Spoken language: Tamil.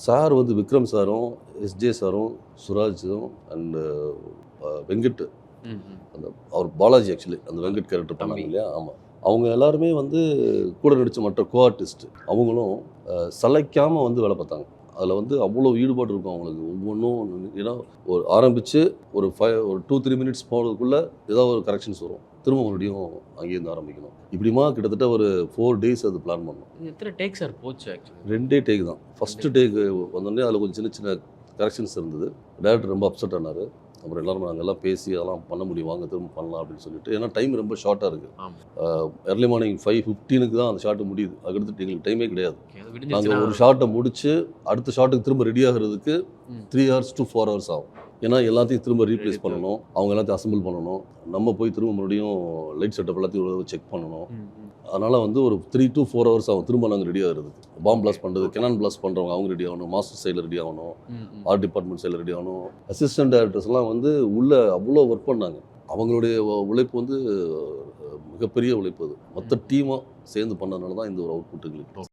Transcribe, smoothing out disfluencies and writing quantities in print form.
சார் வந்து விக்ரம் சாரும், எஸ்ஜே சாரும், சுராஜும் அண்டு வெங்கட், அந்த அவர் பாலாஜி ஆக்சுவலி அந்த வெங்கட் கேரக்டர் பண்ணாங்க இல்லையா? ஆமாம். அவங்க எல்லாருமே வந்து கூட நடித்த மற்ற கோ ஆர்டிஸ்ட் அவங்களும் சளைக்காமல் வந்து வேலை பார்த்தாங்க. அதில் வந்து அவ்வளோ ஈடுபாடு இருக்கும் அவங்களுக்கு. ஒவ்வொன்றும் ஏன்னா ஒரு ஆரம்பித்து ஒரு 2-3 மினிட்ஸ் போகிறதுக்குள்ளே ஏதாவது ஒரு கரெக்ஷன்ஸ் வரும். திரும்ப மறுபடியும் அங்கேருந்து ஆரம்பிக்கணும். இப்படிமா கிட்டத்தட்ட ஒரு 4 டேஸ் அது பிளான் பண்ணோம். எத்தனை டேக் சார் போச்சு ஆக்சுவலி? 2 டேக் தான். ஃபஸ்ட்டு டேக் வந்தோடனே அதில் கொஞ்சம் சின்ன சின்ன கரெக்ஷன்ஸ் இருந்தது. டைரக்டர் ரொம்ப அப்செட் ஆனார். அப்புறம் எல்லாரும் நாங்கள் எல்லாம் பேசி அதெல்லாம் பண்ண முடியும், வாங்க திரும்ப பண்ணலாம் அப்படின்னு சொல்லிட்டு. ஏன்னா டைம் ரொம்ப ஷார்ட்டாக இருக்குது. எர்லி மார்னிங் 5:15 தான் அந்த ஷார்ட்டு முடியுது. அதுக்கடுத்து எங்களுக்கு டைமே கிடையாது. நாங்கள் ஒரு ஷார்ட்டை முடித்து அடுத்த ஷார்ட்டுக்கு திரும்ப ரெடி ஆகிறதுக்கு 3 hours to 4 hours ஆகும். ஏன்னா எல்லாத்தையும் திரும்ப ரீப்ளேஸ் பண்ணணும், அவங்க எல்லாத்தையும் அசம்பிள் பண்ணணும், நம்ம போய் திரும்ப மறுபடியும் லைட் செட்டப் எல்லாத்தையும் செக் பண்ணணும். அதனால் வந்து ஒரு 3 to 4 hours ஆகும் திரும்ப நாங்கள் ரெடி ஆகிறதுக்கு. பாம் பிளாஸ்ட் பண்ணுறது, கெனான் பிளாஸ்ட் பண்ணுறவங்க அவங்க ரெடி ஆகணும், மாஸ்டர் சைடில் ரெடி ஆகணும், ஆர்ட் டிபார்ட்மெண்ட் சைடில் ரெடி ஆகணும். அசிஸ்டன்ட் டைரக்டர்ஸ்லாம் வந்து உள்ளே அவ்வளோ ஒர்க் பண்ணாங்க. அவங்களுடைய உழைப்பு வந்து மிகப்பெரிய உழைப்பு. அது மொத்த டீமாக சேர்ந்து பண்ணதுனால தான் இந்த ஒரு அவுட்புட் எங்களுக்கு.